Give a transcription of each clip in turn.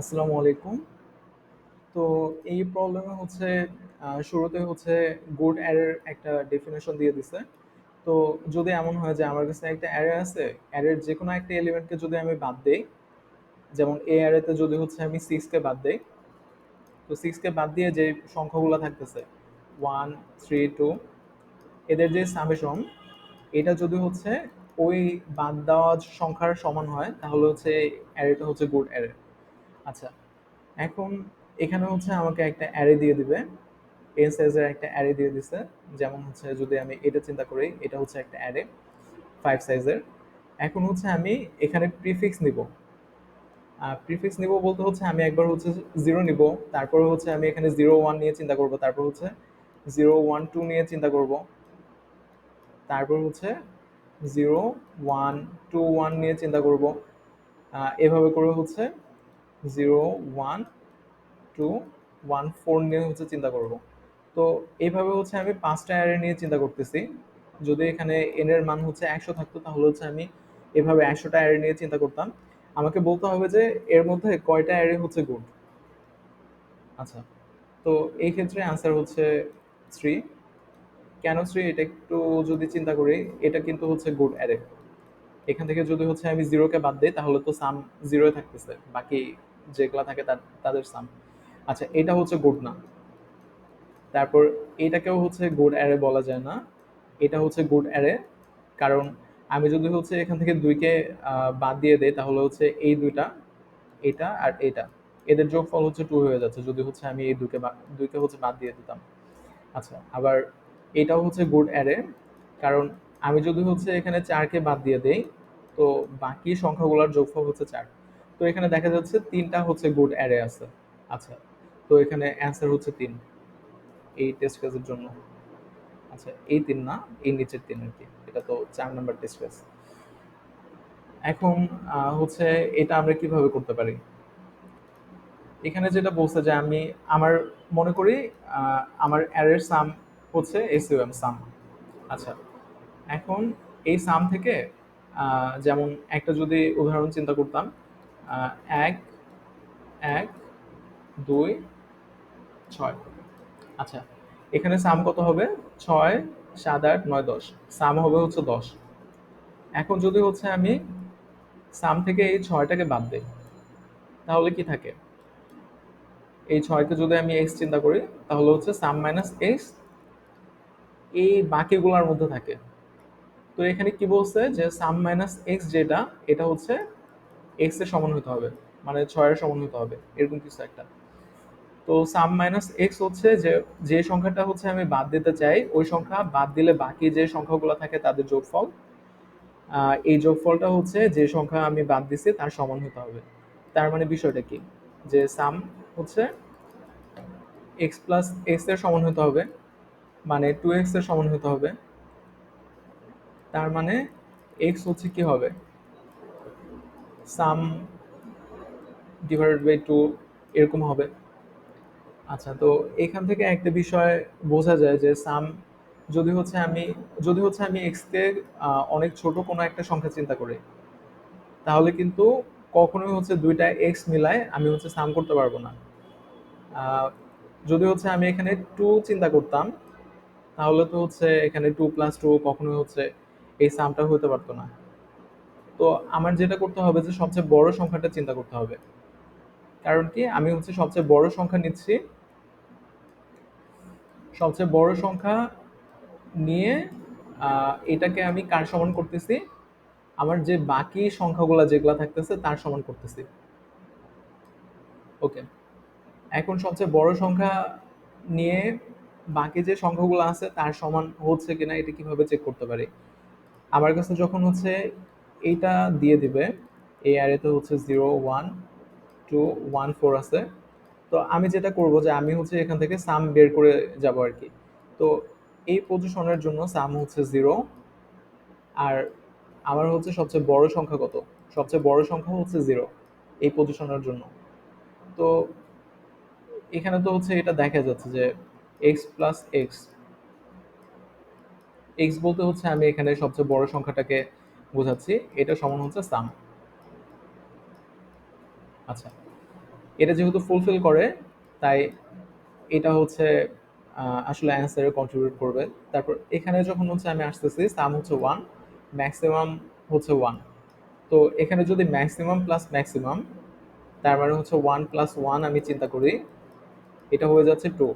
আসসালামু আলাইকুম। তো এই প্রবলেমে হচ্ছে শুরুতে হচ্ছে গুড অ্যারের একটা ডেফিনেশন দিয়ে দিছে। তো যদি এমন হয় যে আমার কাছে একটা অ্যারে আছে, অ্যারের যে কোনো একটা এলিমেন্টকে যদি আমি বাদ দেই, যেমন এই অ্যারেতে যদি হচ্ছে আমি 6 কে বাদ দেই, তো 6 কে বাদ দিয়ে যে সংখ্যাগুলো থাকতেছে 1, 3, 2, এদের যে সামেশন, এটা যদি হচ্ছে ওই বাদ দেওয়া সংখ্যার সমান হয় তাহলে হচ্ছে অ্যারেটা হচ্ছে গুড অ্যারে। আচ্ছা, এখন এখানে হচ্ছে আমাকে একটা অ্যারে দিয়ে দিবে, এন সাইজের একটা অ্যারে দিয়ে দিছে। যেমন হচ্ছে যদি আমি এটা চিন্তা করি, এটা হচ্ছে একটা অ্যারে 5 সাইজের। এখন হচ্ছে আমি এখানে প্রিফিক্স নিব। প্রিফিক্স নিব বলতে হচ্ছে আমি একবার হচ্ছে 0 নিব, তারপরে হচ্ছে আমি এখানে 0 1 নিয়ে চিন্তা করব, তারপর হচ্ছে 0 1 2 নিয়ে চিন্তা করব, তারপর হচ্ছে 0 1 2 1 নিয়ে চিন্তা করব। এভাবে করে হচ্ছে 0 1 2 1 4 নিয়ে হচ্ছে চিন্তা করব। তো এইভাবে হচ্ছে আমি 5টা অ্যারে নিয়ে চিন্তা করতেছি। যদি এখানে এন এর মান হচ্ছে 100 থাকতো তাহলে হচ্ছে আমি এভাবে 100টা অ্যারে নিয়ে চিন্তা করতাম। আমাকে বলতে হবে যে এর মধ্যে কয়টা অ্যারে হচ্ছে গুড। আচ্ছা, তো এই ক্ষেত্রে আনসার হচ্ছে 3। কেন 3 এটা একটু যদি চিন্তা করি, এটা কিন্তু হচ্ছে গুড অ্যারে। এখান থেকে যদি হচ্ছে আমি 0 কে বাদ দিই তাহলে তো সাম 0 থাকতেছে, বাকি যেগুলা থাকে তাদের সাম। আচ্ছা, এটা হচ্ছে গুড না। তারপর এটাকেও হচ্ছে গুড অ্যারে বলা যায় না, এটা হচ্ছে গুড অ্যারে। কারণ আমি যদি হচ্ছে এখান থেকে 2কে বাদ দিয়ে দেই তাহলে হচ্ছে এই দুইটা, এটা আর এটা, এদের যোগফল হচ্ছে 2 হয়ে যাচ্ছে যদি হচ্ছে আমি এই 2কে হচ্ছে বাদ দিয়ে দিতাম। আচ্ছা, আবার এটাও হচ্ছে গুড অ্যারে, কারণ আমি যদি হচ্ছে এখানে 4কে বাদ দিয়ে দেই তো বাকি সংখ্যাগুলোর যোগফল হচ্ছে 4। তো এখানে দেখা যাচ্ছে 3টা হচ্ছে গুড অ্যারে আছে। আচ্ছা, তো এখানে অ্যান্সার হচ্ছে 3 এই টেস্ট কেসের জন্য। আচ্ছা, এই 3 না, এই নিচের 3 আর কি, এটা তো 4 নাম্বার টেস্ট কেস। এখন হচ্ছে এটা আমরা কিভাবে করতে পারি। এখানে যেটা বলছে যে আমি আমার মনে করি আমার অ্যারের সাম হচ্ছে এসইউএম সাম। আচ্ছা, এখন এই সাম থেকে যেমন একটা যদি উদাহরণ চিন্তা করতাম, 1 1 2 6। আচ্ছা, এখানে সাম কত হবে? 6 7 8 9 10, সাম হবে হচ্ছে 10। এখন যদি হচ্ছে আমি সাম থেকে এই 6টাকে বাদ দিই তাহলে কি থাকে? এই 6কে যদি আমি এক্স চিন্তা করি তাহলে হচ্ছে সাম মাইনাস এক্স এই বাকিগুলোর মধ্যে থাকে। তো এখানে কি বলছে যে সাম মাইনাস এক্স যেটা, এটা হচ্ছে এক্স এর সমান হতে হবে, মানে 6 এর সমান হতে হবে, এরকম কিছু একটা। তো সাম মাইনাস এক্স হচ্ছে যে যে সংখ্যাটা হচ্ছে আমি বাদ দিতে চাই ওই সংখ্যা বাদ দিলে বাকি যে সংখ্যাগুলো থাকে তাদের যোগফল। এই যোগফলটা হচ্ছে যে সংখ্যা আমি বাদ দিছি তার সমান হতে হবে। তার মানে বিষয়টা কি, যে সাম হচ্ছে এক্স প্লাস এক্স এর সমান হতে হবে, মানে 2x এর সমান হতে হবে। তার মানে এক্স হচ্ছে কি হবে, সাম ডিভাইডেড বাই 2 এরকম হবে। আচ্ছা, তো এখান থেকে একটা বিষয় বোঝা যায় যে সাম যদি হচ্ছে আমি যদি হচ্ছে আমি এক্স কে অনেক ছোট কোনো একটা সংখ্যা চিন্তা করি তাহলে কিন্তু কখনোই হচ্ছে দুইটা এক্স মিলায় আমি হচ্ছে সাম করতে পারবো না। আহ, যদি হচ্ছে আমি এখানে 2 চিন্তা করতাম তাহলে তো হচ্ছে এখানে 2 + 2 কখনোই হচ্ছে এই সামটা হতে পারতো না। তো আমার যেটা করতে হবে যে সবচেয়ে বড় সংখ্যাটা চিন্তা করতে হবে। কারণ কি, আমি হচ্ছে সবচেয়ে বড় সংখ্যা নিচ্ছি, সবচেয়ে বড় সংখ্যা নিয়ে এটাকে আমি কার সমান করতেছি, আমার যে বাকি সংখ্যাগুলো যেগুলা থাকতেছে তার সমান করতেছি। ওকে, এখন সবচেয়ে বড় সংখ্যা নিয়ে বাকি যে সংখ্যাগুলো আছে তার সমান হচ্ছে কিনা এটা কিভাবে চেক করতে পারি। আমার কাছে যখন হচ্ছে এইটা দিয়ে দিবে, এই অ্যারেতে হচ্ছে 0 1 2 1 4 আছে, তো আমি যেটা করব যে আমি হচ্ছে এখান থেকে সাম বের করে যাব আর কি। তো এই পজিশনের জন্য সাম হচ্ছে 0, আর আমার হচ্ছে সবচেয়ে বড় সংখ্যা কত, সবচেয়ে বড় সংখ্যা হচ্ছে 0 এই পজিশনের জন্য। তো এখানে তো হচ্ছে এটা দেখা যাচ্ছে যে এক্স প্লাস এক্স, এক্স বলতে হচ্ছে আমি এখানে সবচেয়ে বড় সংখ্যাটাকে বোঝাচ্ছি, এটা সমান হচ্ছে সাম। আচ্ছা, এটা যেহেতু ফুলফিল করে, তাই এটা হচ্ছে আসলে অ্যান্সারে কন্ট্রিবিউট করবে। তারপর এখানে যখন হচ্ছে আমি আসতেছি, সাম হচ্ছে ওয়ান, ম্যাক্সিমাম হচ্ছে ওয়ান। তো এখানে যদি ম্যাক্সিমাম প্লাস ম্যাক্সিমাম, তার মানে হচ্ছে ওয়ান প্লাস ওয়ান আমি চিন্তা করি, এটা হয়ে যাচ্ছে টু।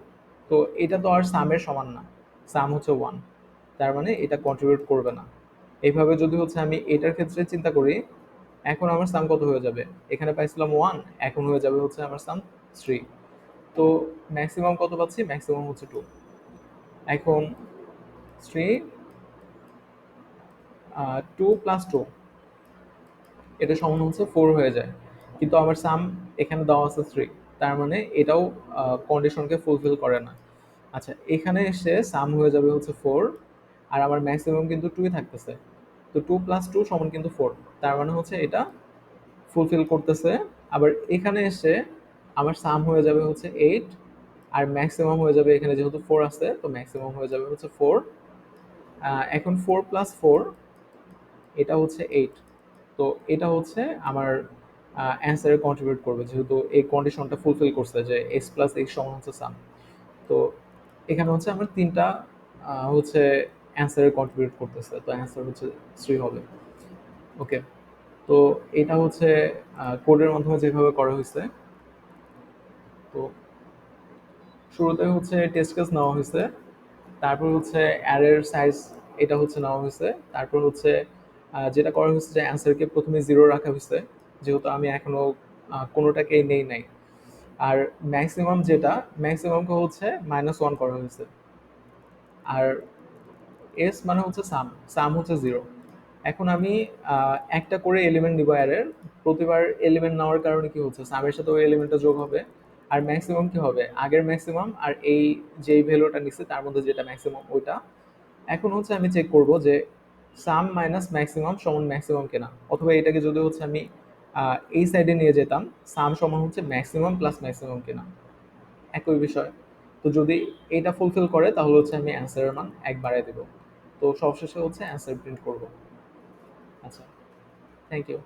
তো এটা তো আর সামের সমান না, সাম হচ্ছে ওয়ান, তার মানে এটা কন্ট্রিবিউট করবে না। এইভাবে যদি হচ্ছে আমি এটার ক্ষেত্রে চিন্তা করি, এখন আমার সাম কত হয়ে যাবে? এখানে পাইছিলাম ওয়ান, এখন হয়ে যাবে হচ্ছে আমার সাম থ্রি। তো ম্যাক্সিমাম কত পাচ্ছি? ম্যাক্সিমাম হচ্ছে টু। এখন থ্রি, টু প্লাস টু, এটা সমান হচ্ছে ফোর হয়ে যায়। কিন্তু আমার সাম এখানে দেওয়া আছে থ্রি, তার মানে এটাও কন্ডিশনকে ফুলফিল করে না। আচ্ছা, এখানে এসে সাম হয়ে যাবে হচ্ছে ফোর, আর আমার ম্যাক্সিমাম কিন্তু টুই থাকতেছে। তো টু প্লাস টু সমান কিন্তু ফোর, তার মানে হচ্ছে এটা ফুলফিল করতেছে। আবার এখানে এসে আমার সাম হয়ে যাবে হচ্ছে এইট, আর ম্যাক্সিমাম হয়ে যাবে, এখানে যেহেতু ফোর আছে তো ম্যাক্সিমাম হয়ে যাবে হচ্ছে ফোর। এখন ফোর প্লাস ফোর, এটা হচ্ছে এইট। তো এটা হচ্ছে আমার অ্যান্সারে কন্ট্রিবিউট করবে, যেহেতু এই কন্ডিশনটা ফুলফিল করছে যে এক্স প্লাস এক্স সমান হচ্ছে সাম। তো এখানে হচ্ছে আমার তিনটা হচ্ছে অ্যান্সারে কন্ট্রিবিউট করতেছে, তো অ্যান্সার হচ্ছে থ্রি হবে। ওকে, তো এটা হচ্ছে কোডের মাধ্যমে যেভাবে করা হয়েছে। তো শুরুতে হচ্ছে টেস্ট কেস নেওয়া হয়েছে, তারপর হচ্ছে অ্যারের সাইজ এটা হচ্ছে নেওয়া হয়েছে, তারপর হচ্ছে যেটা করা হয়েছে যে অ্যান্সারকে প্রথমে জিরো রাখা হয়েছে, যেহেতু আমি এখনো কোনোটাকেই নেই নাই। আর ম্যাক্সিমাম যেটা, ম্যাক্সিমামকে হচ্ছে মাইনাস ওয়ান করা হয়েছে। আর এস মানে হচ্ছে সাম, সাম হচ্ছে জিরো। এখন আমি একটা করে এলিমেন্ট নিব অ্যারের, প্রতিবার এলিমেন্ট নেওয়ার কারণে কি হচ্ছে, সামের সাথে ওই এলিমেন্টটা যোগ হবে। আর ম্যাক্সিমাম কি হবে, আগের ম্যাক্সিমাম আর এই যেই ভ্যালুটা নিচ্ছে তার মধ্যে যেটা ম্যাক্সিমাম ওইটা। এখন হচ্ছে আমি চেক করব যে সাম মাইনাস ম্যাক্সিমাম সমান ম্যাক্সিমাম কিনা, অথবা এটাকে যদি হচ্ছে আমি এই সাইডে নিয়ে যেতাম, সাম সমান হচ্ছে ম্যাক্সিমাম প্লাস ম্যাক্সিমাম কিনা, একই বিষয়। তো যদি এটা ফুলফিল করে তাহলে হচ্ছে আমি অ্যান্সারের মান এক বাড়ায় দেবো। তো সবশেষে হচ্ছে অ্যান্সার প্রিন্ট করব। আচ্ছা, থ্যাংক ইউ।